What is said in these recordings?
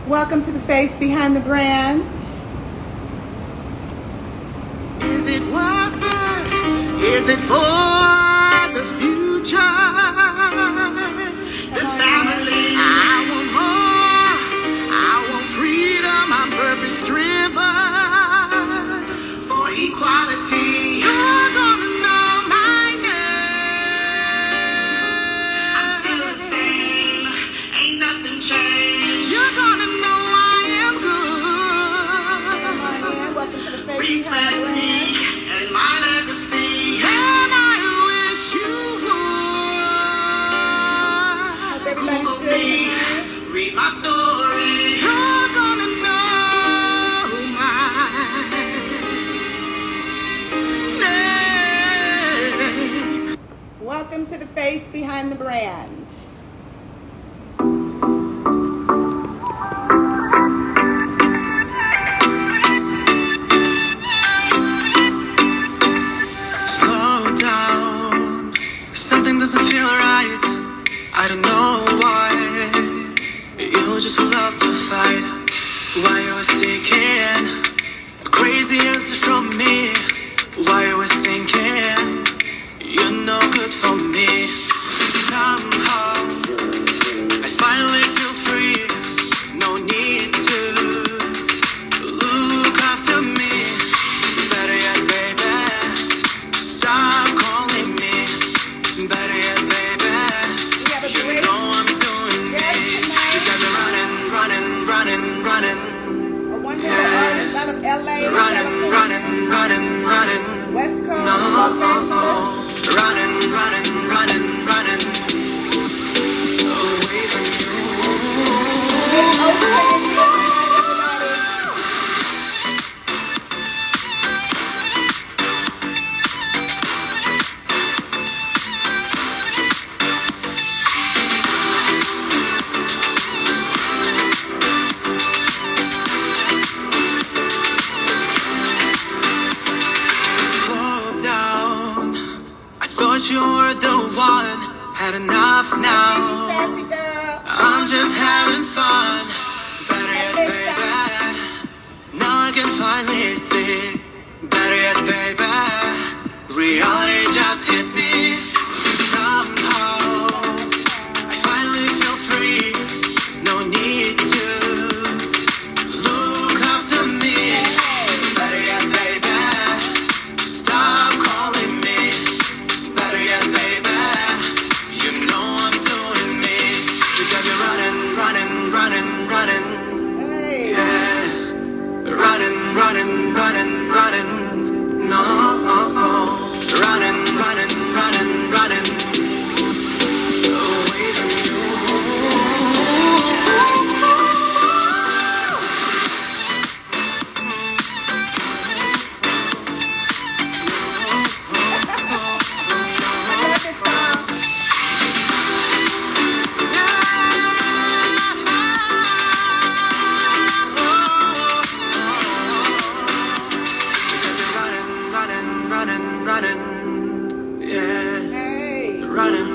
Welcome to the face behind the brand. Is it worth it? Is it for the future? The family. I want more. I want freedom. I'm purpose driven for equality. You're gonna know my name. I'm still the same. Ain't nothing changed. You're gonna know I am good. Welcome to the face behind the Respect brand. me and my legacy, and I wish you would. Hope everybody's Google good me, tonight. read my story. You're gonna know my name. Welcome to the face behind the brand. Slow down, something doesn't feel right. I don't know why. You just love to fight. Why you was seeking a crazy answer from me? Why you was thinking you're no good for me? Somehow I finally feel free. No need to look after me. Better yet, baby, stop calling me. Better yet, baby, We have a you great know I'm doing guest this. You tonight. got me running. A wonderful artist out of LA, Running. West Coast, No, Los Angeles. running. Away from you. Miss Osin is here tonight, everybody. Slow down. I thought you were the one. Had enough Hey, now. sassy girl. I'm just having fun. Better yet, baby. Now I can finally see. Better yet, baby. Reality just hit me. Somehow I finally feel free. No need to look after me. Better yet, baby, stop calling me. Better yet, baby, you know I'm doing me. You got me running. Hey. Yeah, running. No, running. Away from you. I love this song. Running, yeah. Hey. Running.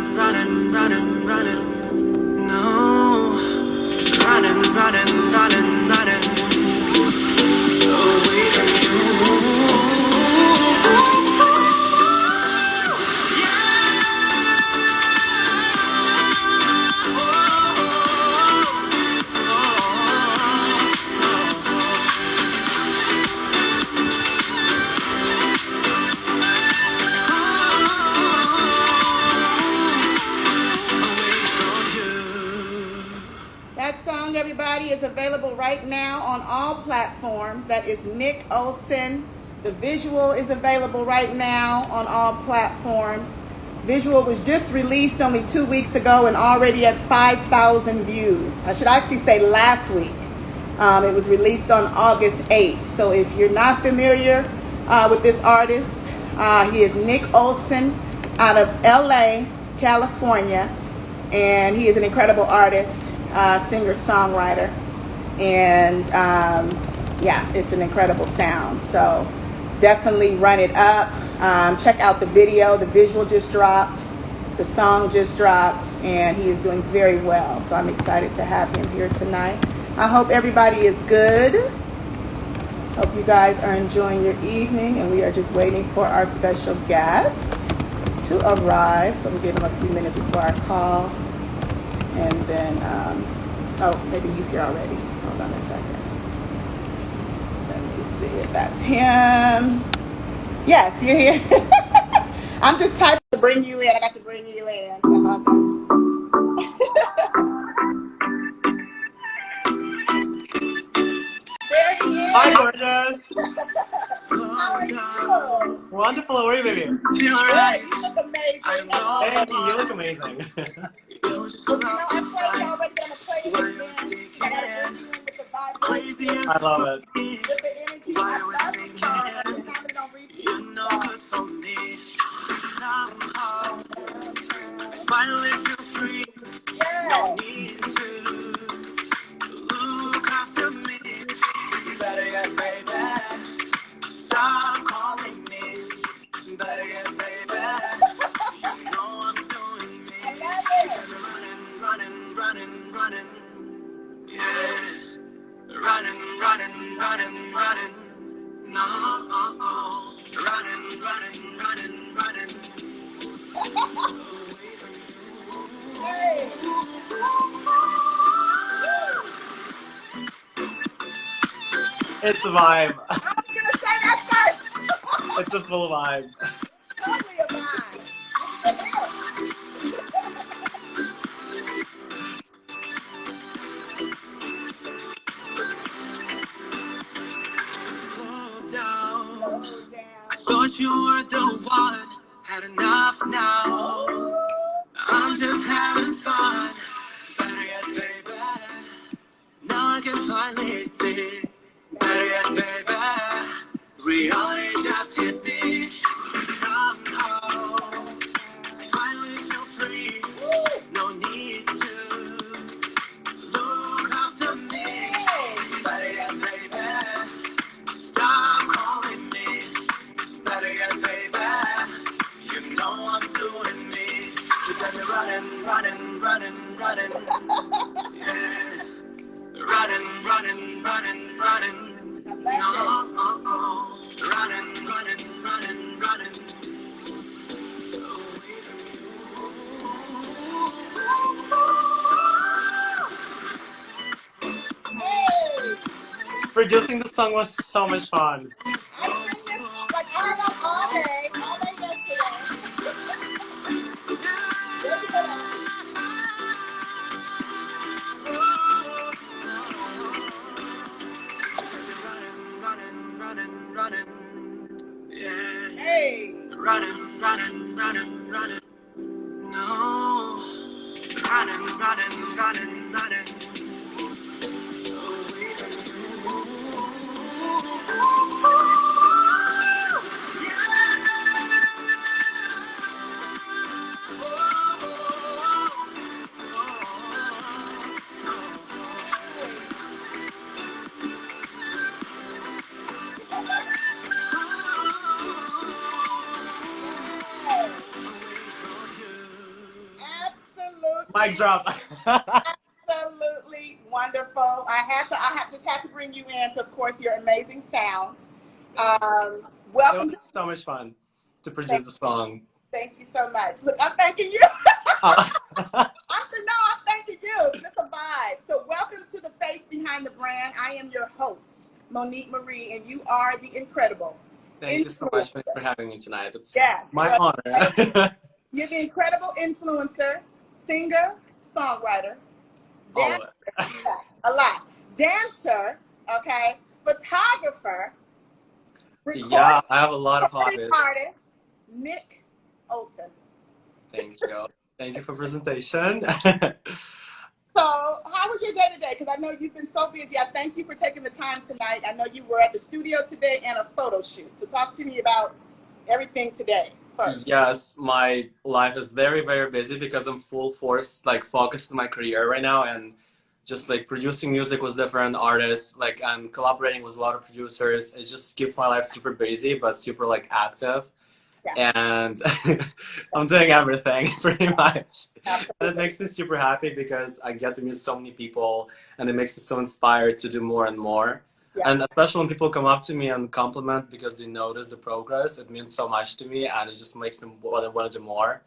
No, running. Away from you. That song, everybody, is available right now on all platforms. That is Nick Osin. The visual is available right now on all platforms. Visual was just released only 2 weeks ago and already at 5,000 views. I should actually say last week. It was released on August 8th. So if you're not familiar with this artist, he is Nick Osin out of LA, California. And he is an incredible artist, singer, songwriter. And yeah, it's an incredible sound. So definitely run it up. Check out the video. The visual just dropped. The song just dropped, and he is doing very well. So I'm excited to have him here tonight. I hope everybody is good. Hope you guys are enjoying your evening, and we are just waiting for our special guest to arrive. So we'll give him a few minutes before our call. And then, oh, maybe he's here already. Hold on a second. Let me see if that's him. Yes, you're here. I'm just typing to bring you in. I got to bring you in. So hold on. There he is. Hi, gorgeous. How are you? Wonderful. How are you, baby? Good. You look amazing. Thank you. You look amazing. Well, I played already, but I'm going to play it again. I got to bring you in with the vibration. I love it. With the energy. I love the song. I've been having it on repeat. Finally feel free. Yeah. No need to look after me. Better get baby. Stop calling me. Better get baby. You know I'm doing me. I love it. Running. Yeah. Running. No. Running. Hey. It's a vibe. I was going to say that first. It's a full vibe. Totally a vibe. Slow down. Slow down. I thought you were the one. Had enough now. I'm just having fun. Better yet, baby. Now I can finally see. Better yet, baby. Reality just hit me. Oh. Finally feel free. No need to look after me. Better yet, baby. Stop calling me. Better yet, baby. You know I'm doing me. You got me running. Yeah. Running. No. Running. Hey. Producing the song was so much fun. I sing this like all day yesterday. Running. Yeah. Hey. Running. No. Running. Absolutely. Mic drop. Absolutely wonderful. Just had to bring you in to, of course, your amazing sound. It Welcome. was so much fun to produce the song. Thank you so much. Look, I'm thanking you. Oh. I'm thanking you. It's a vibe. So welcome to the face behind the brand. I am your host, Monique Marie, and you are the incredible. Thank you so much for having me tonight. It's Yes. my honor. You're the incredible influencer, singer, songwriter, dancer, a lot, dancer, okay, photographer, Yeah, I have a lot of hobbies. artist, Nick Osin. Thank you. Thank you for presentation. So, how was your day today? Because I know you've been so busy. I thank you for taking the time tonight. I know you were at the studio today and a photo shoot. So, talk to me about everything today first. Yes, my life is very, very busy because I'm full force, like focused on my career right now, and just like producing music with different artists, like and collaborating with a lot of producers. It just keeps my life super busy, but super like active. and I'm doing everything pretty much. Absolutely. And it makes me super happy because I get to meet so many people, and it makes me so inspired to do more and more. Yeah. And especially when people come up to me and compliment because they notice the progress, it means so much to me, and it just makes me want to do more.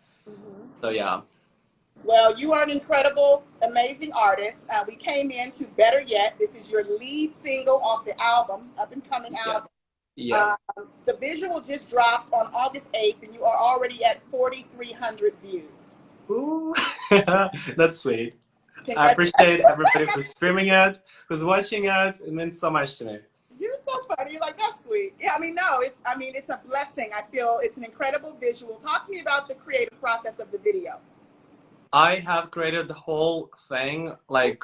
So yeah. Well, you are an incredible, amazing artist. We came into Better Yet. This is your lead single off the album, up and coming album. Yes. The visual just dropped on August 8th, and you are already at 4,300 views. Ooh, that's sweet. I appreciate everybody who's streaming it, who's watching it. It means so much to me. You're so funny. You're like, that's sweet. Yeah, it's a blessing. I feel it's an incredible visual. Talk to me about the creative process of the video. I have created the whole thing, like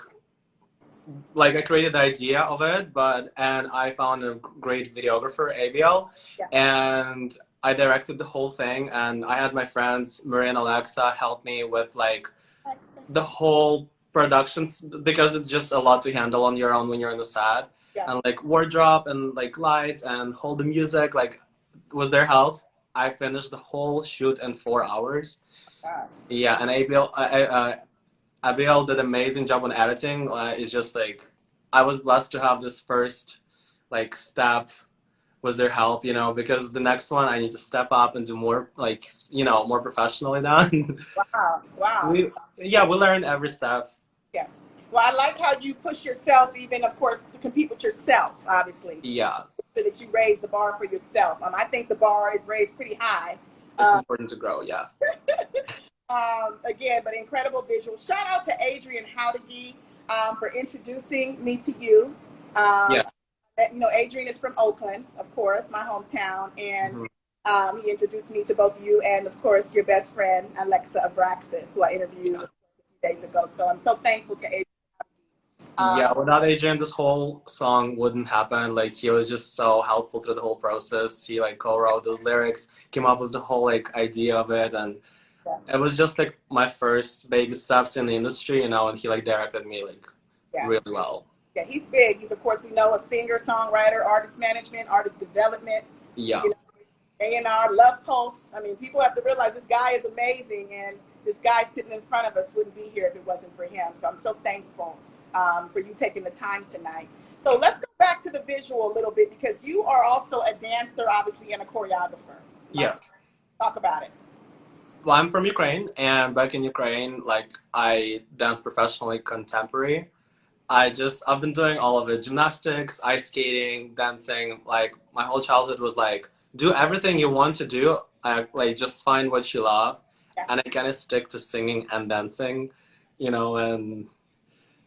I created the idea of it, and I found a great videographer, ABL, and I directed the whole thing, and I had my friends Maria and Alexa help me with like the whole productions, because it's just a lot to handle on your own when you're in the set, and like wardrobe and like lights and hold the music, like was their help. I finished the whole shoot in 4 hours. Yeah, and Abiel did an amazing job on editing. It's just like, I was blessed to have this first like step was their help, you know, because the next one I need to step up and do more, like, you know, more professionally done. Wow. We learn every step. Yeah. Well, I like how you push yourself, even of course to compete with yourself, obviously. Yeah. So that you raise the bar for yourself. I think the bar is raised pretty high. It's important to grow, yeah. Again, but incredible visual. Shout out to Adrian Howdegi for introducing me to you. You know, Adrian is from Oakland, of course, my hometown, and he introduced me to both you and, of course, your best friend, Alexa Abraxas, who I interviewed a few days ago. So I'm so thankful to Adrian. Without Adrian, this whole song wouldn't happen. Like, he was just so helpful through the whole process. He like co-wrote those lyrics, came up with the whole like idea of it, and it was just like my first baby steps in the industry, you know, and he like directed me like really well. Yeah, he's big. He's, of course, we know, a singer, songwriter, artist management, artist development. Yeah. You know, A&R, Love Pulse. I mean, people have to realize this guy is amazing, and this guy sitting in front of us wouldn't be here if it wasn't for him. So I'm so thankful for you taking the time tonight. So let's go back to the visual a little bit, because you are also a dancer, obviously, and a choreographer. Talk about it. Well, I'm from Ukraine, and back in Ukraine, like, I dance professionally contemporary. I've been doing all of it: gymnastics, ice skating, dancing. Like, my whole childhood was like, do everything you want to do, like, just find what you love. And I kind of stick to singing and dancing, you know, and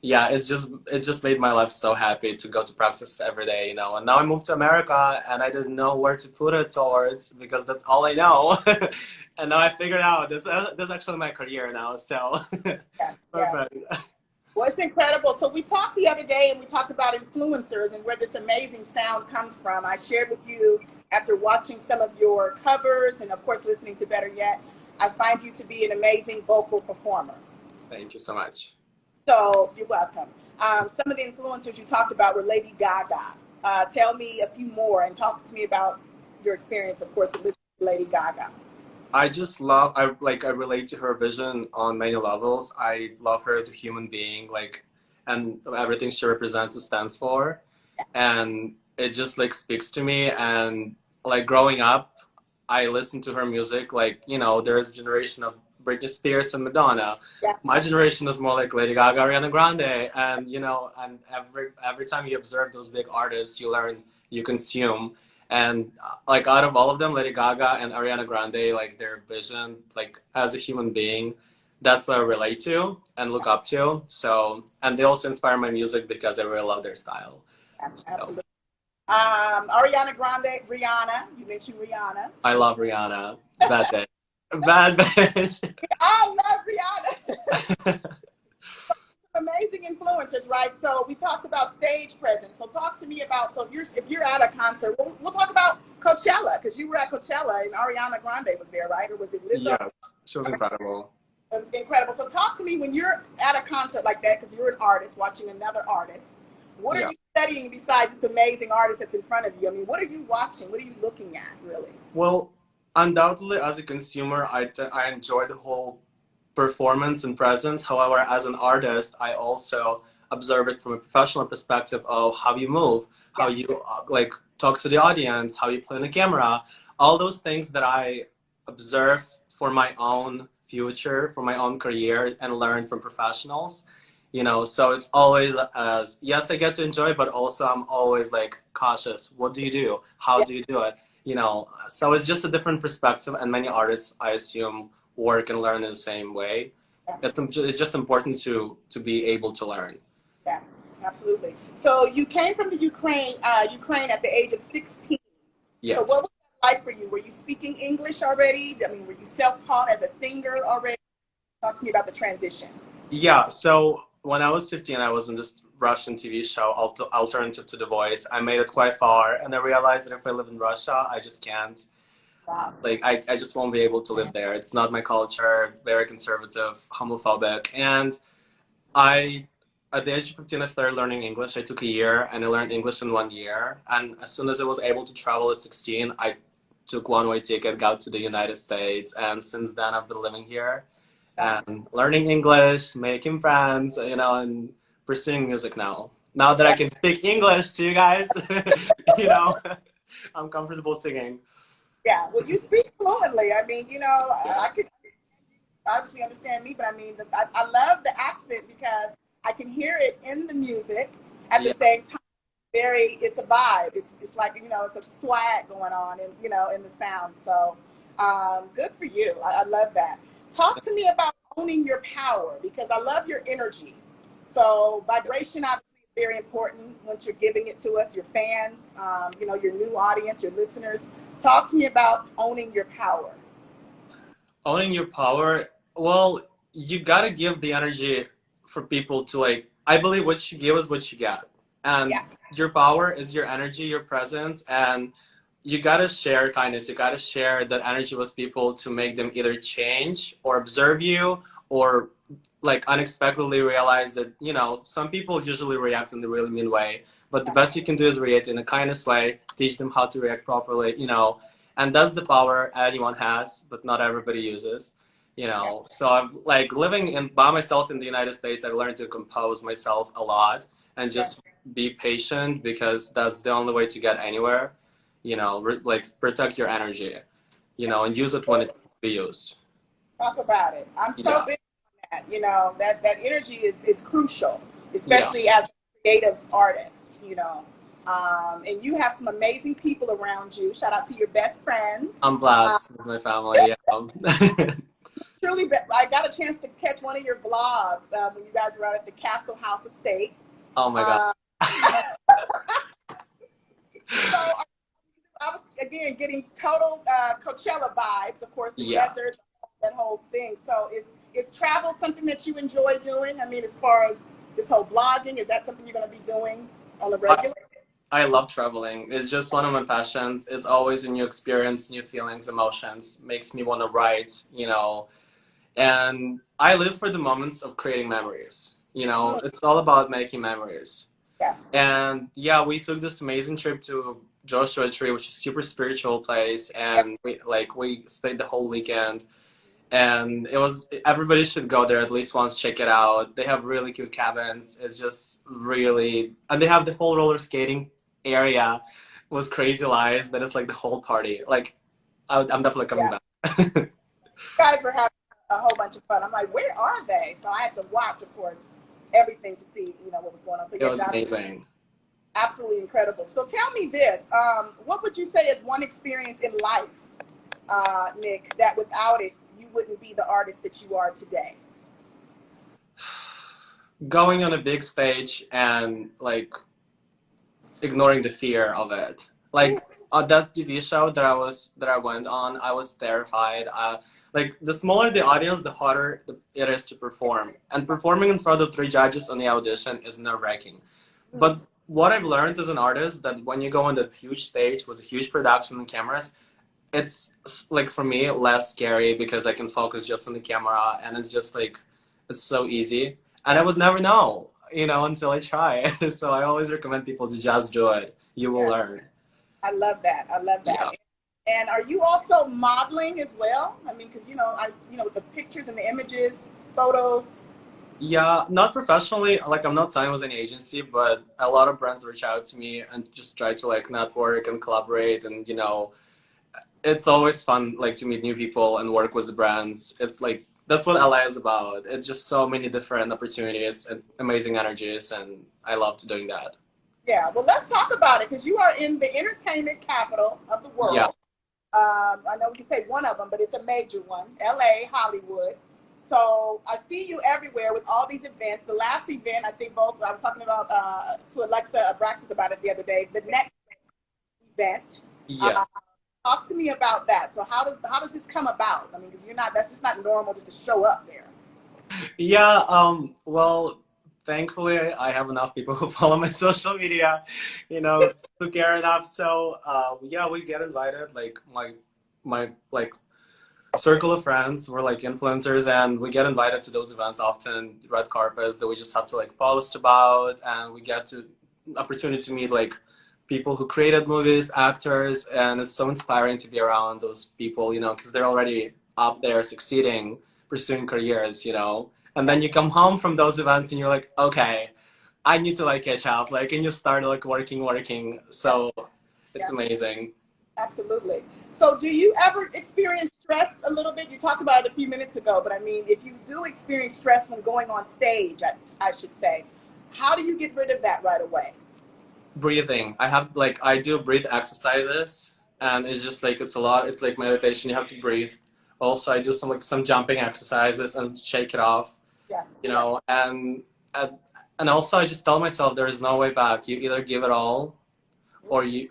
yeah, it's just made my life so happy to go to practice every day, you know. And now I moved to America, and I didn't know where to put it towards, because that's all I know. And now I figured out this is actually my career now. So perfect. Well, it's incredible. So we talked the other day, and we talked about influencers and where this amazing sound comes from. I shared with you, after watching some of your covers and, of course, listening to Better Yet, I find you to be an amazing vocal performer. Thank you so much. So you're welcome. Some of the influencers you talked about were Lady Gaga. Tell me a few more, and talk to me about your experience, of course, with listening to Lady Gaga. I just love, I relate to her vision on many levels. I love her as a human being, like, and everything she represents and stands for. And it just like speaks to me. And like, growing up, I listened to her music. Like, you know, there's a generation of Britney Spears and Madonna. My generation is more like Lady Gaga, Ariana Grande. And, you know, and every time you observe those big artists, you learn, you consume. And like, out of all of them, Lady Gaga and Ariana Grande, like, their vision, like, as a human being, that's what I relate to and look up to. So, and they also inspire my music because I really love their style. Absolutely. Ariana Grande, Rihanna. You mentioned Rihanna. I love Rihanna. Bad bitch. Bad bitch. I love Rihanna. Amazing influencers, right? So we talked about stage presence. So talk to me about, so if you're at a concert, we'll talk about Coachella, because you were at Coachella and Ariana Grande was there, right? Or was it Lizzo? Yes, she was incredible. Incredible. So talk to me when you're at a concert like that, because you're an artist watching another artist. What are you studying besides this amazing artist that's in front of you? I mean, what are you watching? What are you looking at, really? Well, undoubtedly, as a consumer, I enjoy the whole performance and presence. However, as an artist, I also observe it from a professional perspective of how you move, how Yeah. you like talk to the audience, how you play on the camera, all those things that I observe for my own future, for my own career, and learn from professionals. So it's always as yes, I get to enjoy, but also I'm always like cautious. What do you do? How Yeah. do you do it? So it's just a different perspective, and many artists, I assume, work and learn in the same way. Yeah. It's just important to be able to learn. Yeah, absolutely. So you came from the Ukraine at the age of 16. So what Yes. was that like for you? Were you speaking English already? I mean, were you self-taught as a singer already? Talk to me about the transition. Yeah. So when I was 15, I was in this Russian TV show, Alternative to the Voice. I made it quite far, and I realized that if I live in Russia, I just can't. Wow. Like, I just won't be able to live there. It's not my culture, very conservative, homophobic. And I, at the age of 15, I started learning English. I took a year and I learned English in 1 year. And as soon as I was able to travel at 16, I took one-way ticket, got to the United States. And since then, I've been living here and learning English, making friends, and pursuing music now. Now that I can speak English to you guys, you know, I'm comfortable singing. Yeah, well, you speak fluently. I mean, I can obviously understand me, but I mean, I love the accent because I can hear it in the music at the Yeah. same time. It's a vibe. It's like, it's a swag going on in the sound. So good for you. I love that. Talk to me about owning your power because I love your energy. So vibration obviously is very important once you're giving it to us, your fans, your new audience, your listeners. Talk to me about owning your power. Owning your power, well, you gotta give the energy for people to like. I believe what you give is what you get, and Yeah. your power is your energy, your presence, and you gotta share kindness. You gotta share that energy with people to make them either change or observe you, or like unexpectedly realize that some people usually react in the really mean way, but the best you can do is react in a kindness way, teach them how to react properly, and that's the power anyone has, but not everybody uses. So I'm like living in by myself in the United States. I've learned to compose myself a lot and just be patient because that's the only way to get anywhere. Like protect your energy, and use it when it can be used. Talk about it. I'm so Yeah, big on that. That energy is crucial, yeah. especially as a creative artist. And you have some amazing people around you. Shout out to your best friends. I'm Uh, blessed with my family. Yeah. Truly, I got a chance to catch one of your vlogs when you guys were out at the Castle House Estate. Oh my God. Uh, so I was again getting total Coachella vibes. Of course, the Yeah. desert, that whole thing. So is travel something that you enjoy doing? I mean, as far as this whole blogging, is that something you're going to be doing on the regular? I love traveling. It's just one of my passions. It's always a new experience, new feelings, emotions. Makes me want to write. And I live for the moments of creating memories. It's all about making memories. Yeah. And yeah, we took this amazing trip to Joshua Tree, which is a super spiritual place, and we stayed the whole weekend. And everybody should go there at least once, check it out. They have really cute cabins. It's just really, and they have the whole roller skating area was crazy lies that is like the whole party. Like I'm definitely coming Yeah. back. You guys were having a whole bunch of fun. I'm like, where are they? So I had to watch, of course, everything to see, what was going on. So It yeah, was Josh, amazing. absolutely incredible. So tell me this: what would you say is one experience in life, Nick, that without it you wouldn't be the artist that you are today? Going on a big stage and like ignoring the fear of it. Like on that TV show that I went on, I was terrified. Like the smaller the audience, the harder it is to perform. And performing in front of 3 judges on the audition is nerve-wracking. But what I've learned as an artist that when you go on that huge stage with a huge production and cameras, it's like for me less scary because I can focus just on the camera and it's just like it's so easy. And I would never know, until I try. So I always recommend people to just do it. You will Yeah. learn. I love that. I love that. Yeah. And are you also modeling as well? I mean, because with the pictures and the images, photos. Yeah, not professionally. Like I'm not signed with any agency, but a lot of brands reach out to me and just try to like network and collaborate. And it's always fun like to meet new people and work with the brands. It's like that's what LA is about. It's just so many different opportunities and amazing energies, and I love doing that. Yeah, well, let's talk about it because you are in the entertainment capital of the world. Yeah. I know we can say one of them, but it's a major one, LA, Hollywood. So I see you everywhere with all these events. The last event, I think I was talking about to Alexa Abraxas about it the other day, the next event. Yes. Talk to me about that. So how does this come about? I mean, because that's just not normal just to show up there. Yeah, well, thankfully I have enough people who follow my social media, who care enough. So, yeah, we get invited, like my like circle of friends, we're like influencers, and we get invited to those events often, red carpets that we just have to like post about, and we get to opportunity to meet like people who created movies, actors, and it's so inspiring to be around those people, because they're already up there succeeding, pursuing careers, and then you come home from those events and you're like, okay, I need to like catch up, like, and you start like working. So it's amazing. Absolutely. So do you ever experience stress a little bit? You talked about it a few minutes ago, but I mean, if you do experience stress when going on stage, I should say, how do you get rid of that right away? Breathing. I do breathe exercises, and it's just like it's a lot. It's like meditation. You have to breathe. Also, I do some jumping exercises and shake it off. Yeah. And also I just tell myself there is no way back. You either give it all, or you're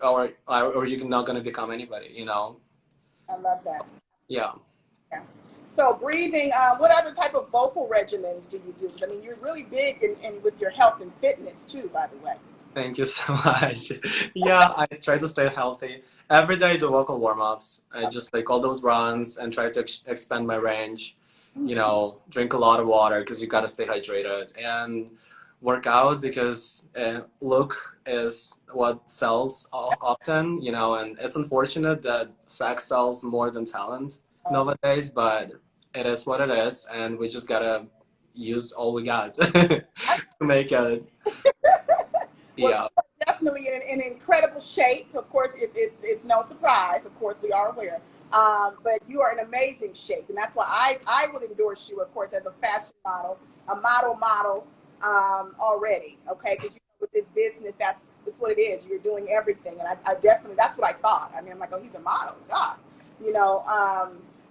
not going to become anybody. I love that. Yeah. Yeah. So breathing. What other type of vocal regimens do you do? I mean, you're really big in with your health and fitness too, by the way. Thank you so much. Yeah, I try to stay healthy. Every day I do vocal warm-ups. I just like all those runs and try to expand my range. Drink a lot of water because you got to stay hydrated, and work out because look is what sells often, and it's unfortunate that sex sells more than talent nowadays, but it is what it is, and we just gotta use all we got to make it. Yeah. Well, definitely in incredible shape. Of course, it's no surprise. Of course, we are aware. But you are in amazing shape, and that's why I would endorse you, of course, as a fashion model, a model already. Okay, because with this business, it's what it is. You're doing everything, and I definitely that's what I thought. I mean, I'm like, oh, he's a model, God,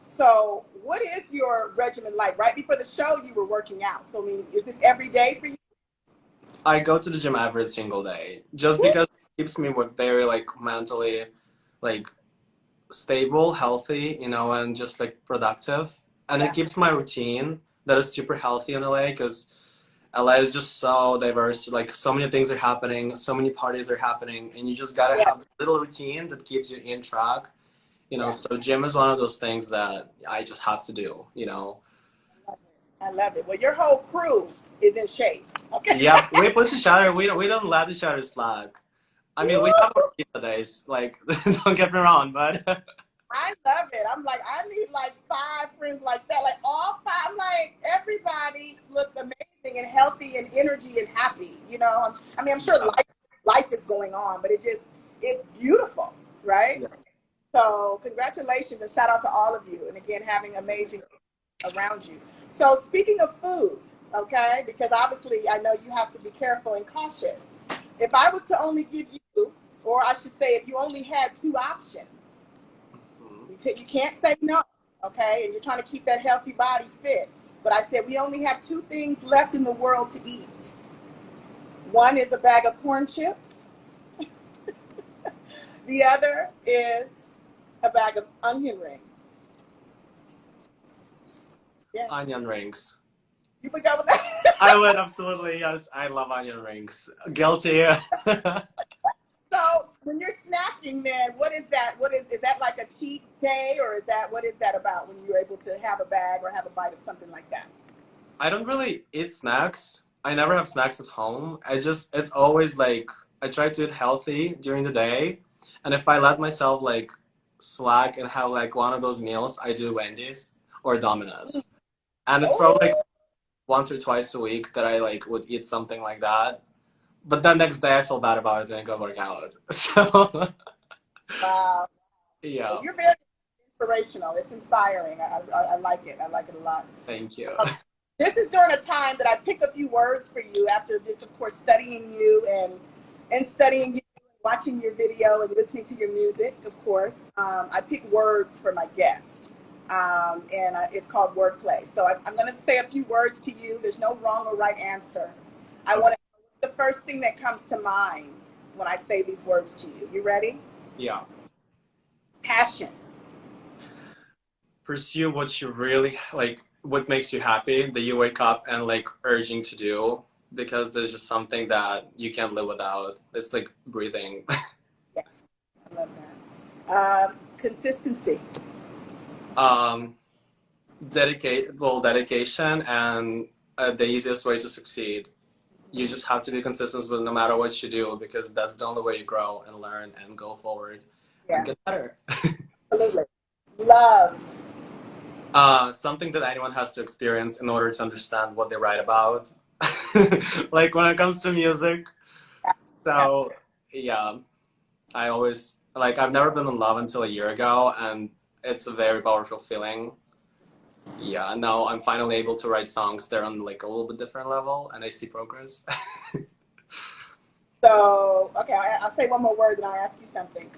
So, what is your regimen like? Right before the show, you were working out. So, I mean, is this every day for you? I go to the gym every single day just because it keeps me very like mentally like stable, healthy, and just like productive. And it keeps my routine that is super healthy in LA because LA is just so diverse. Like so many things are happening, so many parties are happening, and you just gotta have a little routine that keeps you in track. So gym is one of those things that I just have to do. I love it. Well, your whole crew is in shape. Okay. Yeah, we push each other. We don't let each other slack. I mean, we have our pizza days. Like, don't get me wrong, but I love it. I'm like, I need like 5 friends like that. Like all 5. I'm like, everybody looks amazing and healthy and energy and happy. I mean, I'm sure life is going on, but it's beautiful, right? Yeah. So congratulations and shout out to all of you. And again, having amazing around you. So speaking of food, okay, because obviously I know you have to be careful and cautious. If I was to only give you, or I should say, if you only had 2 options, you can't say no, okay? And you're trying to keep that healthy body fit. But I said we only have 2 things left in the world to eat. One is a bag of corn chips. The other is a bag of onion rings. Yeah. Onion rings. You would go with that? I would absolutely, yes. I love onion rings. Guilty. So when you're snacking, then what is that? Is that like a cheat day, or what is that about when you're able to have a bag or have a bite of something like that? I don't really eat snacks. I never have snacks at home. It's always like I try to eat healthy during the day, and if I let myself like slack and have like one of those meals, I do Wendy's or Domino's. And it's probably like once or twice a week that I like would eat something like that. But then next day I feel bad about it and I go work out. So Wow. yeah. Well, you're very inspirational. It's inspiring. I like it. I like it a lot. Thank you. This is during a time that I pick a few words for you after just, of course, studying you and studying you, watching your video and listening to your music, of course. I pick words for my guest, and it's called wordplay. So I'm going to say a few words to you. There's no wrong or right answer. I want to know what's the first thing that comes to mind when I say these words to you. You ready? Yeah. Passion. Pursue what you really like, what makes you happy, that you wake up and like urging to do, because there's just something that you can't live without. It's like breathing. Yeah, I love that. Consistency. Dedication, and the easiest way to succeed. You just have to be consistent with no matter what you do, because that's the only way you grow and learn and go forward and get better. Absolutely. Love. Something that anyone has to experience in order to understand what they write about. Like when it comes to music. So yeah, I always like, I've never been in love until a year ago, and it's a very powerful feeling. Yeah, now I'm finally able to write songs that are on like a little bit different level, and I see progress. So, okay, I'll say one more word, then I'll ask you something.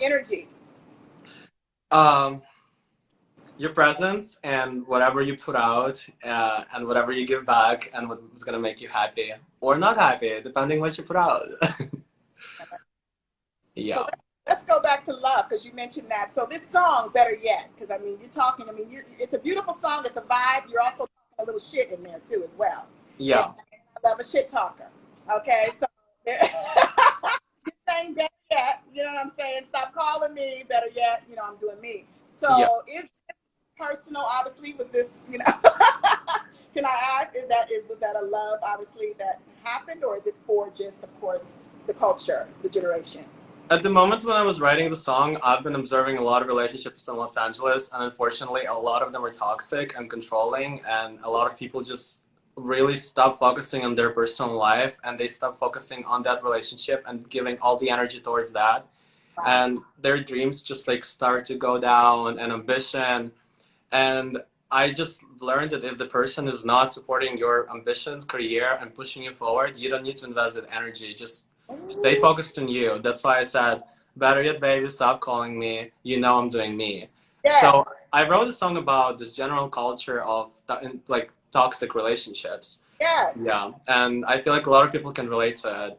Energy. Your presence and whatever you put out, and whatever you give back, and what's gonna make you happy or not happy, depending what you put out. Yeah. So let's go back to love, because you mentioned that. So this song, Better Yet, because I mean, it's a beautiful song. It's a vibe. You're also talking a little shit in there too, as well. Yeah. And I love a shit talker. Okay, so you're saying better yet. You know what I'm saying? Stop calling me. Better yet, I'm doing me. So is this personal? Obviously, was this? Can I ask? Was that a love? Obviously, that happened, or is it for just, of course, the culture, the generation? At the moment when I was writing the song, I've been observing a lot of relationships in Los Angeles, and unfortunately a lot of them are toxic and controlling, and a lot of people just really stop focusing on their personal life, and they stop focusing on that relationship and giving all the energy towards that. Wow. And their dreams just like start to go down, and ambition. And I just learned that if the person is not supporting your ambitions, career, and pushing you forward, you don't need to invest that energy. Just stay focused on you. That's why I said, better yet, baby, stop calling me. You know I'm doing me. Yeah. So I wrote a song about this general culture of like toxic relationships. Yes. Yeah. And I feel like a lot of people can relate to it.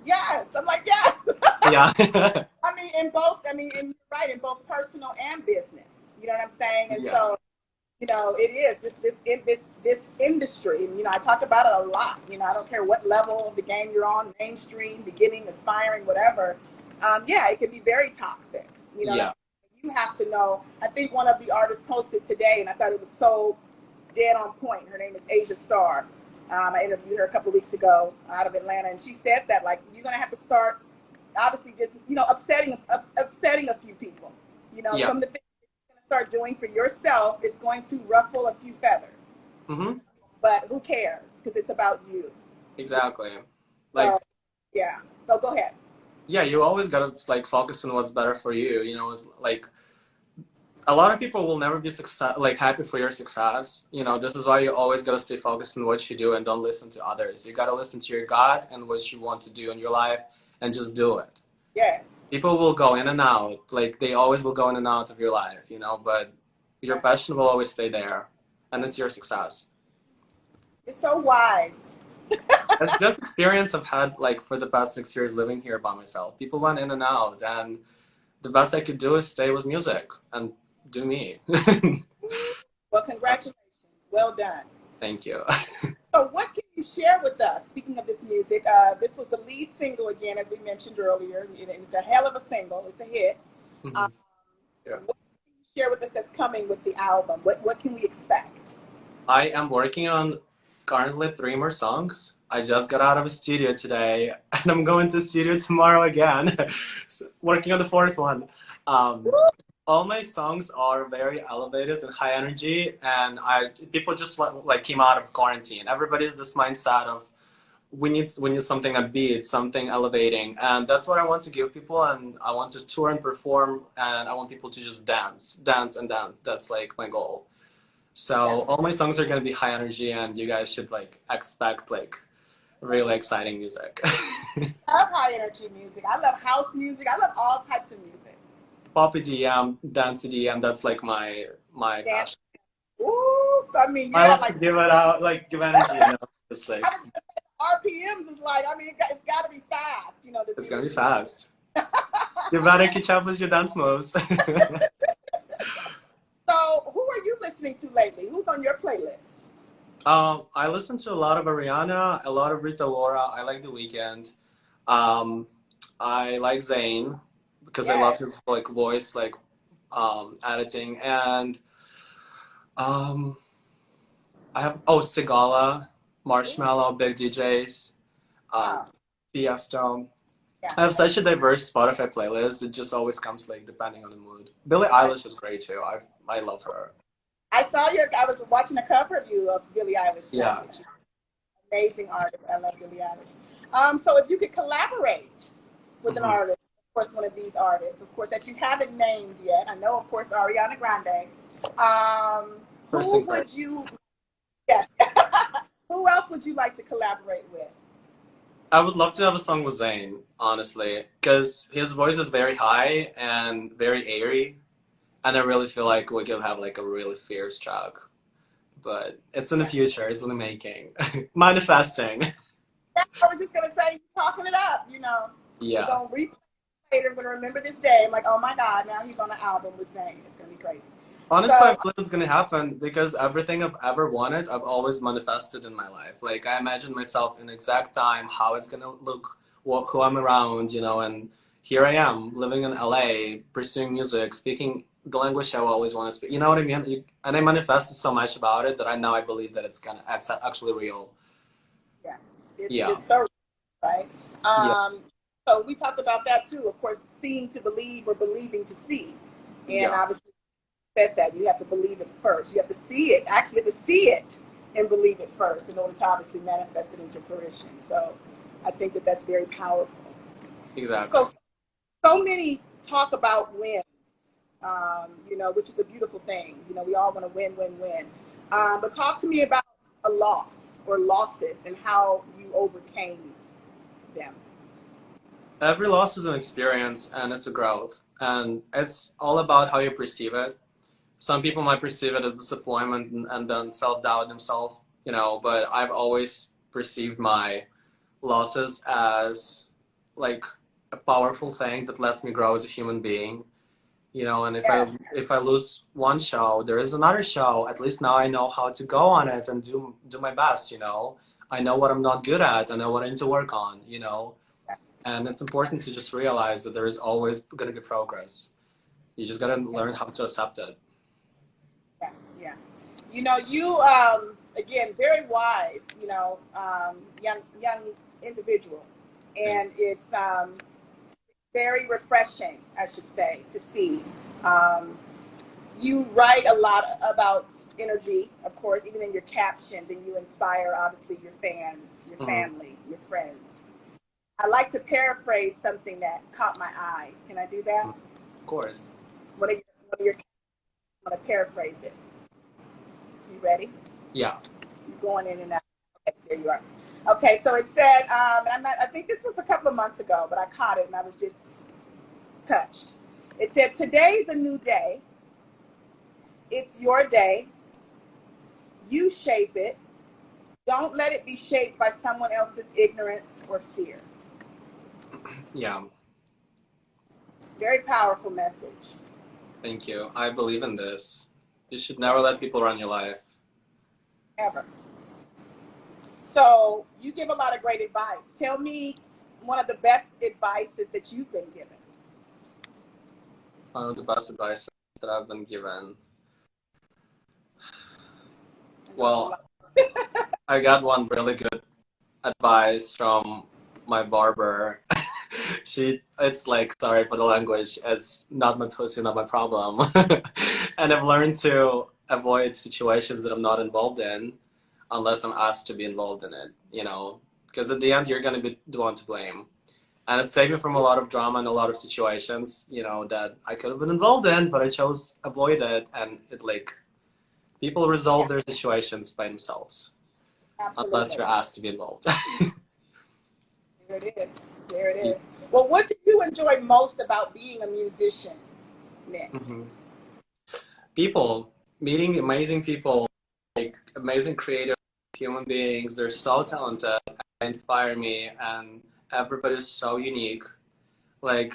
Yes. I'm like, yes. Yeah. you're right, in both personal and business. You know what I'm saying? And so, it is this industry, and I talk about it a lot. I don't care what level of the game you're on, mainstream, beginning, aspiring, whatever. It can be very toxic. You have to know. I think one of the artists posted today, and I thought it was so dead on point. Her name is Asia Starr. I interviewed her a couple of weeks ago out of Atlanta, and she said that like you're gonna have to start, obviously, just upsetting a few people. Some of the things start doing for yourself is going to ruffle a few feathers. Mm-hmm. But who cares? Because it's about you. Exactly. Like, No, go ahead. Yeah, you always gotta like focus on what's better for you. It's like a lot of people will never be happy for your success. This is why you always gotta stay focused on what you do and don't listen to others. You gotta listen to your gut and what you want to do in your life, and just do it. Yes. People will go in and out, like they always will go in and out of your life, but your passion will always stay there, and it's your success. You're so wise. It's just experience I've had like for the past 6 years living here by myself. People went in and out, and the best I could do is stay with music and do me. Well, congratulations. Well done. Thank you. So what can you share with us? Speaking of this music, this was the lead single again, as we mentioned earlier. It's a hell of a single. It's a hit. Mm-hmm. What can you share with us that's coming with the album? What can we expect? I am working on currently 3 more songs. I just got out of a studio today, and I'm going to the studio tomorrow again, working on the 4th one. Um, all my songs are very elevated and high energy, and people just like came out of quarantine. Everybody's this mindset of we need something upbeat, something elevating, and that's what I want to give people. And I want to tour and perform, and I want people to just dance and dance. That's like my goal. So all my songs are gonna be high energy, and you guys should like expect like really exciting music. I love high energy music. I love house music. I love all types of music. Pop EDM, dance EDM, that's like my Dance. passion. Ooh, so I mean, you're I at want like to give it out, like give energy, you know, just like RPMs is like, I mean, it's got to be fast, you know. it's gonna be fast. You better catch up with your dance moves. So, who are you listening to lately? Who's on your playlist? I listen to a lot of Ariana, a lot of Rita Ora. I like The Weeknd. I like Zayn because I love his like voice, like editing, and I have Sigala, Marshmallow, Big DJs, Tiesto. Yeah. I have such a diverse Spotify playlist. It just always comes like depending on the mood. Billie Eilish is great too. I love her. I was watching a cover of you of Billie Eilish. Yeah. Amazing artist. I love Billie Eilish. So if you could collaborate with an artist, of course, one of these artists, of course, that you haven't named yet. I know, of course, Ariana Grande. Who would you? Yes. Who else would you like to collaborate with? I would love to have a song with Zayn, honestly, because his voice is very high and very airy, and I really feel like we could have like a really fierce track. But it's in the future, it's in the making. Manifesting. Yeah, I was just gonna say, you're talking it up, you know. Yeah. We're gonna replay later. We're gonna remember this day. I'm like, oh my God, now he's on an album with Zayn. It's gonna be crazy. Honestly, I believe it's gonna happen because everything I've ever wanted, I've always manifested in my life. Like I imagine myself in exact time, how it's gonna look, who I'm around, you know, and here I am living in LA, pursuing music, speaking the language I always want to speak. You know what I mean? And I manifested so much about it that I believe that it's actually real. Yeah, it's so real, right? So we talked about that too. Of course, seeing to believe or believing to see, and obviously said that you have to believe it first. You have to see it, actually to see it and believe it first in order to obviously manifest it into fruition. So I think that that's very powerful. Exactly. So many talk about wins, you know, which is a beautiful thing. You know, we all want to win, win, win. But talk to me about a loss or losses and how you overcame them. Every loss is an experience and it's a growth, and it's all about how you perceive it. Some people might perceive it as disappointment and then self-doubt themselves, you know, but I've always perceived my losses as like a powerful thing that lets me grow as a human being, you know. And if I lose one show, there is another show. At least now I know how to go on it and do my best, you know. I know what I'm not good at. I know what I need to work on, you know. And it's important to just realize that there is always going to be progress. You just got to learn how to accept it. Yeah. You know, you, again, very wise, you know, young individual. And it's very refreshing, I should say, to see. You write a lot about energy, of course, even in your captions, and you inspire, obviously, your fans, your family, your friends. I like to paraphrase something that caught my eye. Can I do that? Of course. One of your I'm going to paraphrase it. You ready? Yeah. You're going in and out. Okay, there you are. Okay, so it said, and I think this was a couple of months ago, but I caught it and I was just touched. It said, today's a new day. It's your day. You shape it. Don't let it be shaped by someone else's ignorance or fear. Yeah. Very powerful message. Thank you. I believe in this. You should never let people run your life. Ever. So you give a lot of great advice. Tell me one of the best advices that you've been given. One of the best advice that I've been given. Well, I got one really good advice from my barber. It's like, sorry for the language, it's not my pussy, not my problem. And I've learned to avoid situations that I'm not involved in unless I'm asked to be involved in it, you know, because at the end you're going to be the one to blame. And it saved me from a lot of drama and a lot of situations, you know, that I could have been involved in, but I chose avoid it. And it like, people resolve their situations by themselves. Absolutely. Unless you're asked to be involved. There it is. There it is. Well, what do you enjoy most about being a musician, Nick? Mm-hmm. People, meeting amazing people, like amazing creative human beings. They're so talented. They inspire me, and everybody's so unique. Like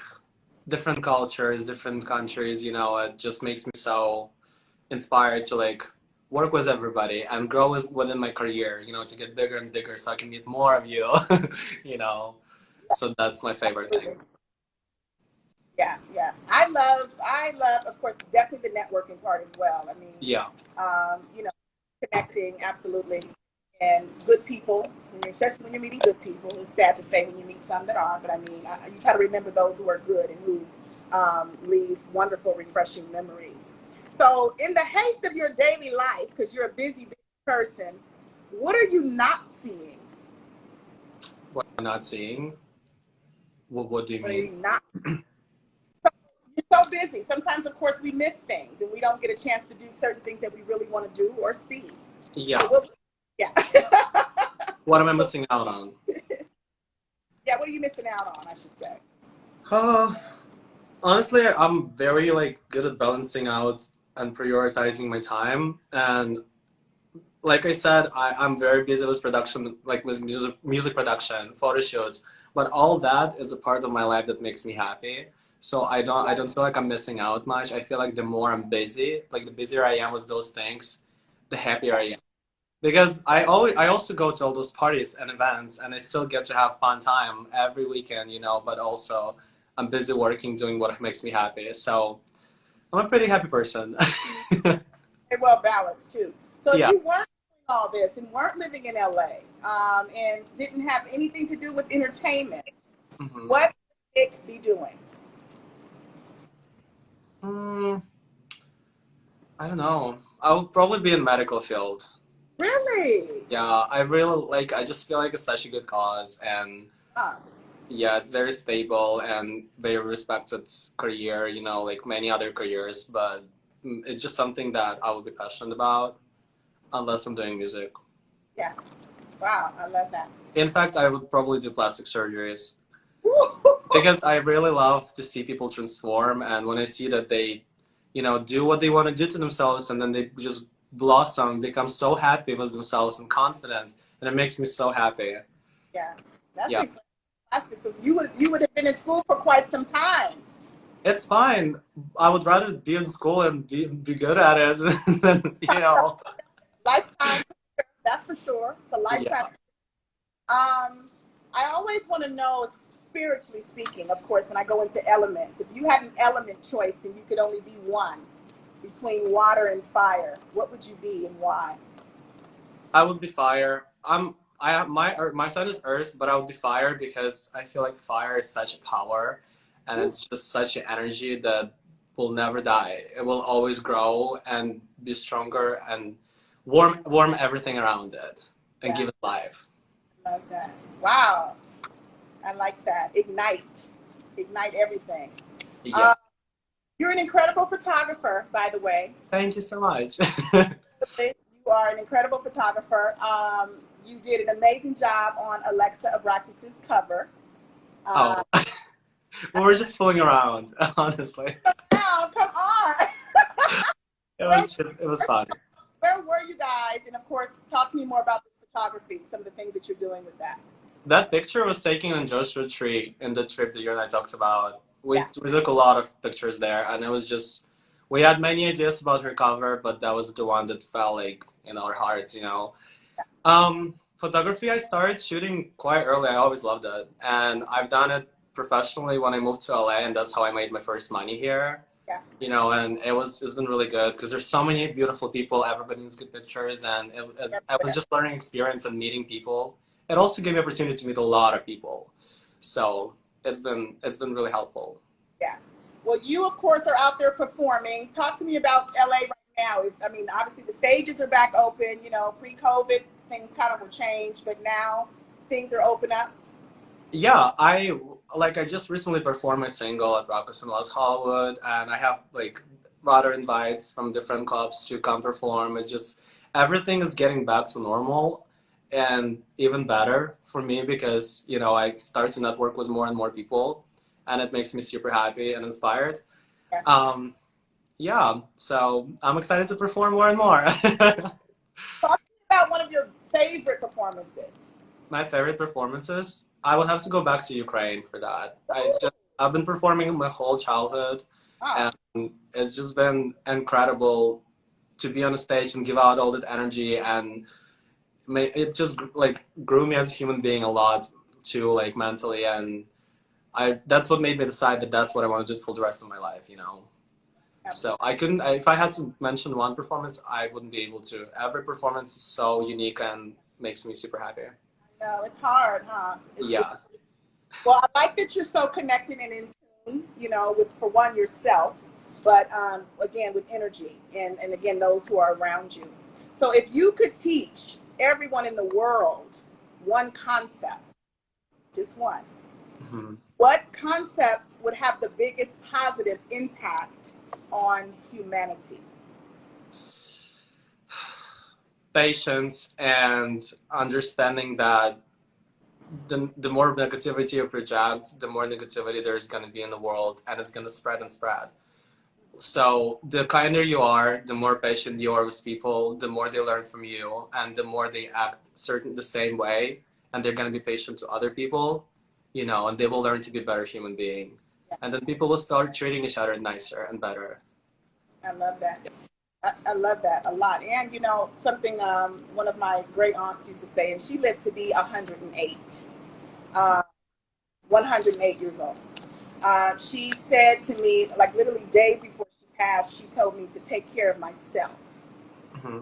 different cultures, different countries. You know, it just makes me so inspired to like work with everybody and grow within my career, you know, to get bigger and bigger so I can meet more of you, you know. So that's my favorite thing. Yeah, yeah. I love, of course, definitely the networking part as well. I mean, yeah, you know, connecting, absolutely. And good people, especially when you're meeting good people. It's sad to say when you meet some that are, but I mean, you try to remember those who are good and who leave wonderful, refreshing memories. So in the haste of your daily life, because you're a busy person, what are you not seeing? What I'm not seeing? What do you mean? Are you not? You're so busy. Sometimes, of course, we miss things and we don't get a chance to do certain things that we really want to do or see. Yeah. So yeah. What am I missing out on? Yeah, what are you missing out on, I should say? Honestly, I'm very like good at balancing out and prioritizing my time. And like I said, I'm very busy with production, like with music production, photo shoots. But all that is a part of my life that makes me happy. So I don't feel like I'm missing out much. I feel like the more I'm busy, like the busier I am with those things, the happier I am. Because I also go to all those parties and events, and I still get to have fun time every weekend, you know, but also I'm busy working, doing what makes me happy. So I'm a pretty happy person. Very well balanced too. So Yeah. if you weren't doing all this and weren't living in LA and didn't have anything to do with entertainment, what would Nick be doing? I don't know. I would probably be in medical field. Really? Yeah, I really like, I just feel like it's such a good cause, and yeah, it's very stable and very respected career, you know, like many other careers, but it's just something that I would be passionate about unless I'm doing music. Yeah. Wow, I love that. In fact, I would probably do plastic surgeries because I really love to see people transform, and when I see that they, you know, do what they want to do to themselves and then they just blossom, become so happy with themselves and confident, and it makes me so happy. Yeah, that's fantastic. So you would have been in school for quite some time. It's fine. I would rather be in school and be good at it than, you know. Lifetime, that's for sure. It's a lifetime. Yeah. I always want to know, spiritually speaking, of course, when I go into elements, if you had an element choice and you could only be one between water and fire, what would you be and why? I would be fire. My sign is earth, but I would be fire because I feel like fire is such a power, and it's just such an energy that will never die. It will always grow and be stronger and warm everything around it and give it life. I love that. Wow. I like that. Ignite everything. Yeah. You're an incredible photographer, by the way. Thank you so much. You are an incredible photographer. You did an amazing job on Alexa Abraxas's cover. We were just fooling around, honestly. Come on. It was fun. Where were you guys? And of course, talk to me more about this photography, some of the things that you're doing with that. That picture was taken in Joshua Tree in the trip that you and I talked about. We took a lot of pictures there, and it was just, we had many ideas about her cover, but that was the one that fell like in our hearts, you know. Photography, I started shooting quite early. I always loved it, and I've done it professionally when I moved to LA, and that's how I made my first money here. Yeah. You know, and it's been really good because there's so many beautiful people. Everybody needs good pictures, and I was just learning experience and meeting people. It also gave me opportunity to meet a lot of people. So it's been really helpful. Yeah. Well, you of course are out there performing. Talk to me about LA right now. I mean, obviously the stages are back open. You know, pre-COVID things kind of were changed, but now things are open up. Yeah, I just recently performed my single at Rockers in West Hollywood, and I have like other invites from different clubs to come perform. It's just everything is getting back to normal, and even better for me because I start to network with more and more people, and it makes me super happy and inspired. Yeah. Yeah, so I'm excited to perform more and more. Talk to me about one of your favorite performances. My favorite performances, I would have to go back to Ukraine for that. I've been performing my whole childhood, Oh, and it's just been incredible to be on a stage and give out all that energy, and it just like grew me as a human being a lot too, like mentally, and I that's what made me decide that that's what I want to do for the rest of my life. So if I had to mention one performance, I wouldn't be able to. Every performance is so unique and makes me super happy. no, it's hard, huh? Yeah. Well, I like that you're so connected and in tune, with, for one, yourself, but again, with energy and again, those who are around you. So if you could teach everyone in the world one concept, just one, Mhm. what concept would have the biggest positive impact on humanity? Patience and understanding that the more negativity you project, the more negativity there's going to be in the world, and it's going to spread and spread. So the kinder you are, the more patient you are with people, the more they learn from you, and the more they act the same way, and they're going to be patient to other people, and they will learn to be a better human being. And then people will start treating each other nicer and better. I love that. I love that a lot. And something one of my great aunts used to say, and she lived to be 108, 108 years old. She said to me, like literally days before she passed, she told me to take care of myself. Hmm.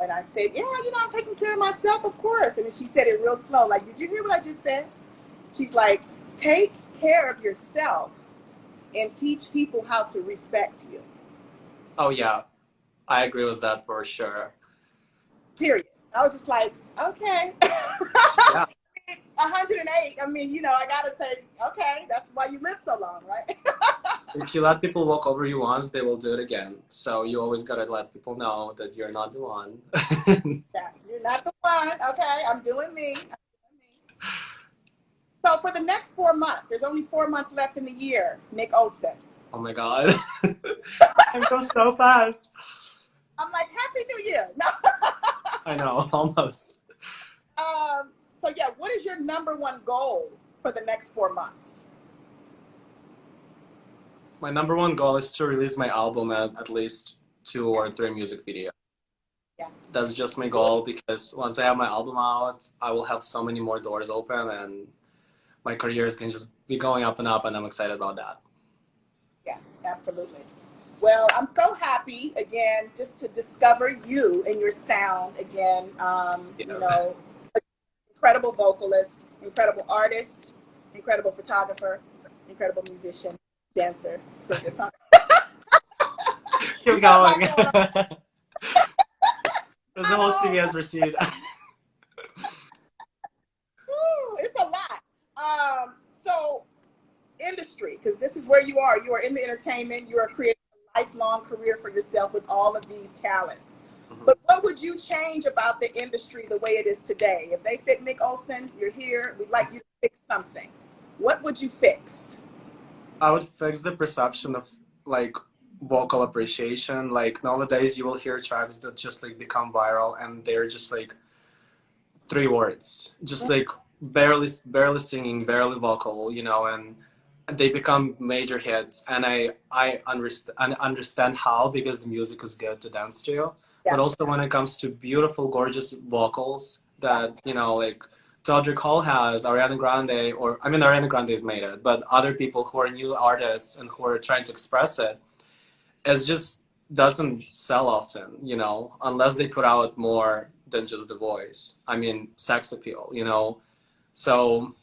And I said, yeah, I'm taking care of myself, of course. And then she said it real slow, like, did you hear what I just said? She's like, take care of yourself and teach people how to respect you. Oh, yeah. I agree with that for sure. Period. I was just like, okay. Yeah. 108. I mean, I gotta say, okay, that's why you live so long, right? If you let people walk over you once, they will do it again. So you always gotta let people know that you're not the one. Yeah, you're not the one. Okay, I'm doing me. So for the next 4 months, there's only 4 months left in the year, Nick Osin. Oh my God. Time goes so fast. I'm like, Happy New Year. No. I know, almost. So yeah, what is your number one goal for the next 4 months? My number one goal is to release my album at least 2 or 3 music videos. Yeah. That's just my goal because once I have my album out, I will have so many more doors open and my careers can just be going up, and I'm excited about that. Yeah, absolutely. Well, I'm so happy again just to discover you and your sound again. Incredible vocalist, incredible artist, incredible photographer, incredible musician, dancer, singer, songwriter. Keep going. There's a whole CVS receipt. Ooh, it's a lot. So industry, because this is where you are. You are in the entertainment. You are creating a lifelong career for yourself with all of these talents. Mm-hmm. But what would you change about the industry the way it is today? If they said, Nick Osin, you're here, we'd like you to fix something. What would you fix? I would fix the perception of like vocal appreciation. Like nowadays you will hear tracks that just like become viral and they're just like 3 words, just like barely singing, barely vocal, and they become major hits. And I understand how, because the music is good to dance to. Yeah. But also when it comes to beautiful, gorgeous vocals that like Dodrick Hall has, Ariana Grande, or I mean Ariana Grande has made it, but other people who are new artists and who are trying to express it, it just doesn't sell often, unless they put out more than just the voice. I mean, sex appeal. So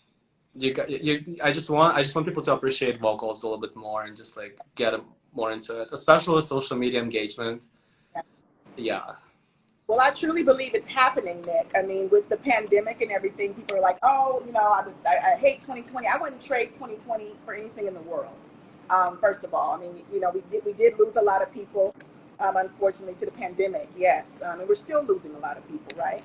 I just want people to appreciate vocals a little bit more and just like get more into it, especially with social media engagement. Yeah. Yeah. Well, I truly believe it's happening, Nick. I mean, with the pandemic and everything, people are like, oh, you know, I hate 2020. I wouldn't trade 2020 for anything in the world. First of all, I mean, you know, we did lose a lot of people, unfortunately, to the pandemic. Yes, and we're still losing a lot of people, right?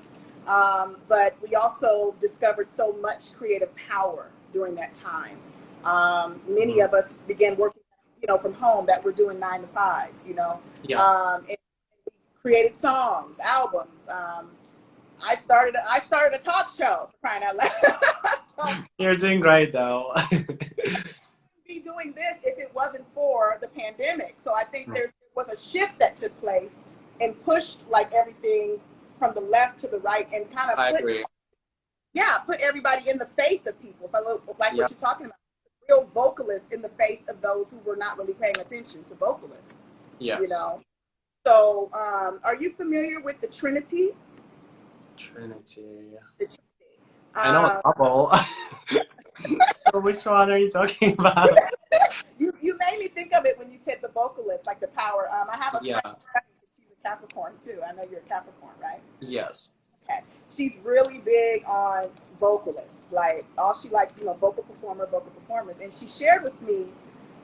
But we also discovered so much creative power during that time. Many of us began working, you know, from home that we're doing 9 to 5s, you know. Yeah. And created songs, albums. I started a talk show, for crying out loud. So, You're doing great though. be doing this if it wasn't for the pandemic. So I think there was a shift that took place and pushed like everything from the left to the right and kind of put everybody in the face of people. So like what you're talking about, real vocalists in the face of those who were not really paying attention to vocalists. Yes. You know. So are you familiar with the Trinity? Trinity. The Trinity. I know a couple. So which one are you talking about? You made me think of it when you said the vocalist, like the power. I have a friend, she's a Capricorn too. I know you're a Capricorn, right? Yes. Okay. She's really big on vocalists. Like all she likes, you know, vocal performers. And she shared with me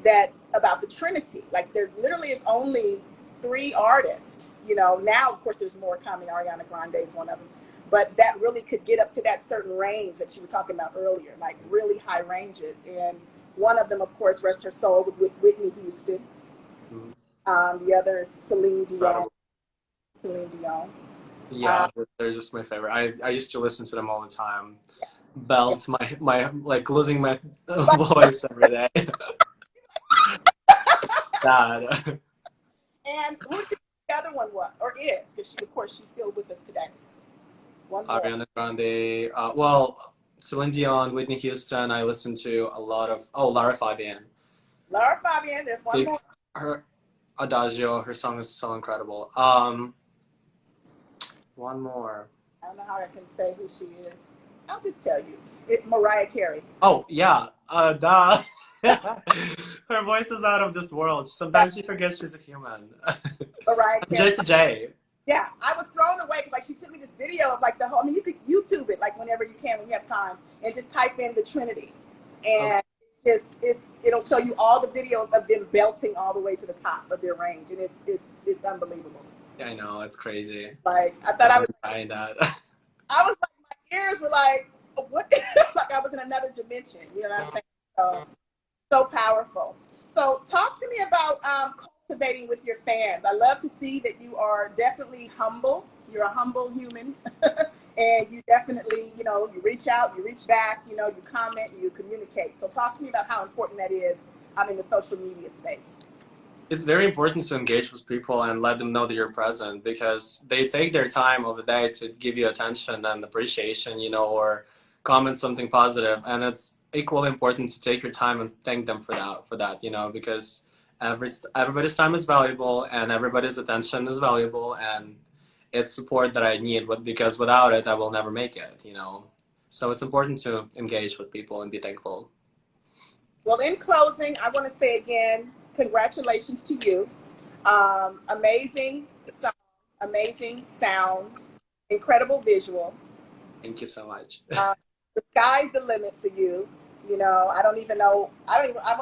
that about the Trinity. Like there literally is only 3 artists. You know, now of course there's more coming. Ariana Grande is one of them. But that really could get up to that certain range that you were talking about earlier, like really high ranges. And one of them, of course, rest her soul, was with Whitney Houston. Mm-hmm. The other is Celine Dion. Yeah, they're just my favorite. I used to listen to them all the time. Belt my like losing my voice every day. Sad. And who did the other one was, or is? Because of course she's still with us today. Ariana Grande. Well, Celine Dion, Whitney Houston. I listen to a lot of Lara Fabian. Lara Fabian. There's one more. Her Adagio. Her song is so incredible. One more. I don't know how I can say who she is. I'll just tell you. Mariah Carey. Oh yeah. Duh. Her voice is out of this world. Sometimes she forgets she's a human. Mariah Carey. Jessie J. Yeah, I was thrown away because like she sent me this video of like the whole. I mean, you could YouTube it like whenever you can when you have time, and just type in the Trinity, and it'll show you all the videos of them belting all the way to the top of their range, and it's unbelievable. Yeah, I know, it's crazy. Like I thought I was trying that. I was like my ears were like what? Like I was in another dimension. You know what I'm saying? So powerful. So talk to me about cultivating with your fans. I love to see that you are definitely humble. You're a humble human. And you definitely, you know, you reach out, you reach back, you know, you comment, you communicate. So talk to me about how important that is in the social media space. It's very important to engage with people and let them know that you're present, because they take their time of the day to give you attention and appreciation, you know, or comment something positive. And it's equally important to take your time and thank them for that, you know, because everybody's time is valuable and everybody's attention is valuable, and it's support that I need, because without it, I will never make it, you know. So it's important to engage with people and be thankful. Well, in closing, I want to say again, congratulations to you. Amazing song, amazing sound, incredible visual. Thank you so much. The sky's the limit for you. You know, I want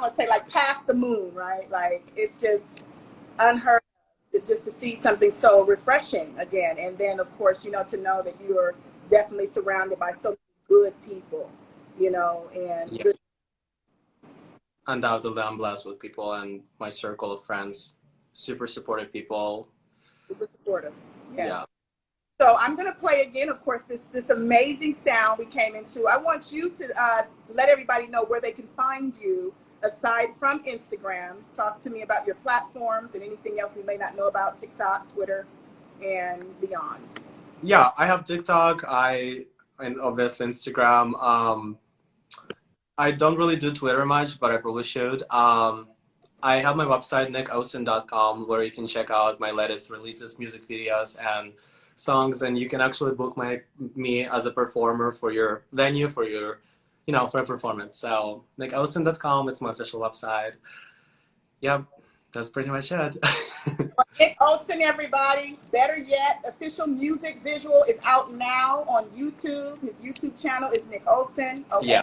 to say like past the moon, right? Like it's just unheard of, just to see something so refreshing again. And then of course, you know, to know that you are definitely surrounded by so many good people, you know, and good. Undoubtedly, I'm blessed with people and my circle of friends, super supportive people. Super supportive, yes. Yeah. So I'm going to play again, of course, this amazing sound we came into. I want you to let everybody know where they can find you aside from Instagram. Talk to me about your platforms and anything else we may not know about, TikTok, Twitter, and beyond. Yeah, I have TikTok, and obviously Instagram. I don't really do Twitter much, but I probably should. I have my website, nickosin.com, where you can check out my latest releases, music videos, and songs, and you can actually book me as a performer for your venue, for your you know, for a performance. So nickosin.com, it's my official website. Yep, that's pretty much it. Nick Osin, everybody. Better yet, official music visual is out now on YouTube. His YouTube channel is Nick Osin. Yeah.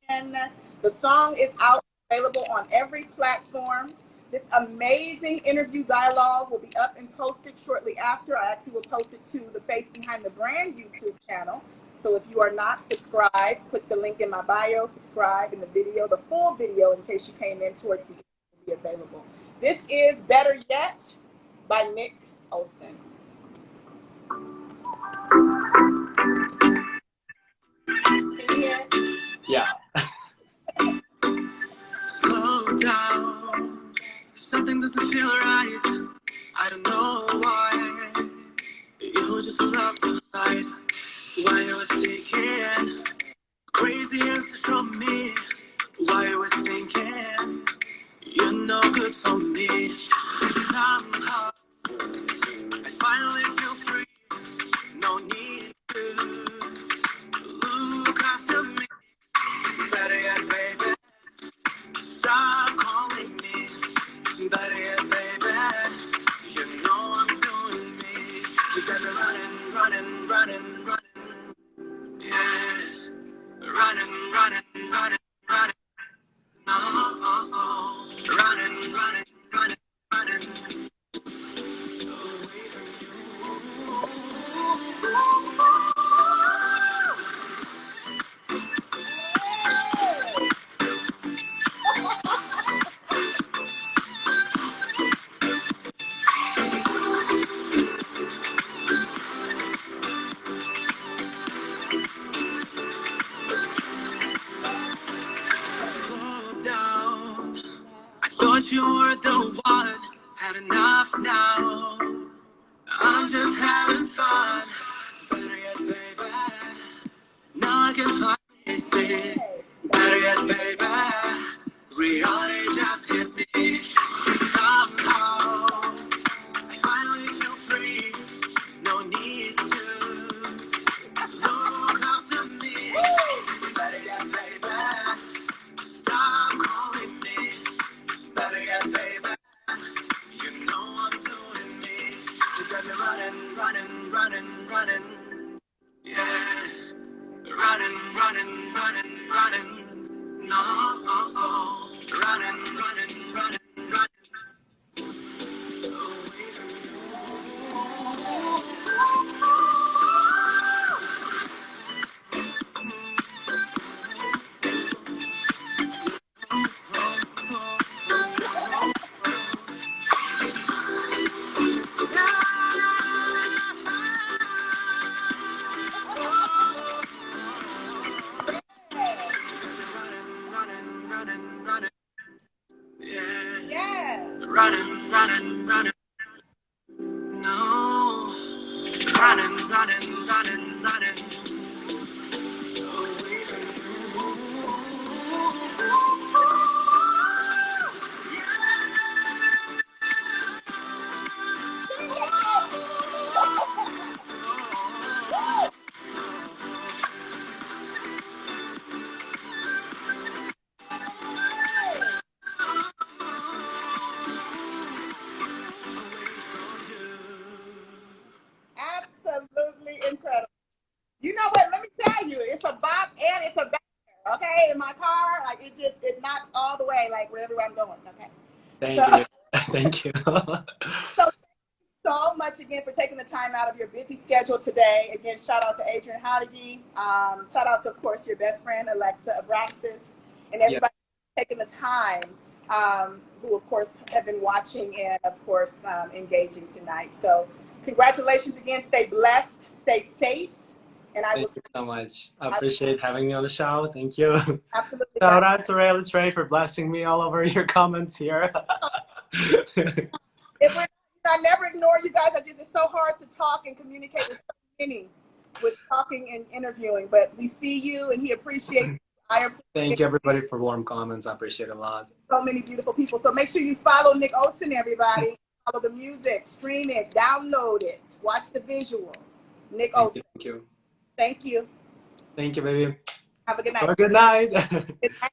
And the song is out, available on every platform. This amazing interview dialogue will be up and posted shortly after. I actually will post it to the Face Behind the Brand YouTube channel. So if you are not subscribed, click the link in my bio, subscribe, and the video, the full video, in case you came in towards the end, will be available. This is Better Yet by Nick Osin. Can you hear it? Yeah. Slow down, something doesn't feel right. I don't know why. You just love to fight. Why you were seeking crazy answers from me? Why you were thinking you're no good for me? Somehow I finally feel free. No need to look after me. Better yet, baby, stop calling me. Better yet, baby, you know I'm doing me. You got me running, running, running, running. Yeah, running, running, running, running. No, running, running, running, running. Away slow down. I thought you were the one. Had enough now. I'm just having fun. Better yet, baby. Now I can finally see. Better yet, baby. Reality just hit me. Somehow I finally feel free. No need to look after me. Better yet, baby. Stop calling me. Better yet, baby. You know I'm doing me. You got me running, running, running, running. Yeah. Running, running, running, running. No. Running, running, running, running. Away from running, running, running. Yeah. Yeah. Running, running, running. No. Running, running, running, running. Away from Absolutely incredible. You know what? Let me tell you, it's a bop and it's a banger. Okay, in my car, like it knocks all the way, like wherever I'm going. Okay. Thank you. Thank you. So thank you so much again for taking the time out of your busy schedule today. Again, shout out to Adrian Hodeggy. Shout out to, of course, your best friend, Alexa Abraxas, and everybody taking the time, who, of course, have been watching and, of course, engaging tonight. So congratulations again. Stay blessed. Stay safe. And I Thank will you so much. I appreciate having me on the show. Thank you. absolutely. Shout out to Ray Trey for blessing me all over your comments here. I never ignore you guys. It's so hard to talk and communicate with so many, with talking and interviewing. But we see you, and he appreciates you. I appreciate Thank you, everybody, for warm comments. I appreciate it a lot. so many beautiful people. So make sure you follow Nick Osin, everybody. Follow the music, stream it, download it, watch the visual. Nick Osin. Thank you. Thank you. Thank you, baby. Have a good night. Have a good night. Good night.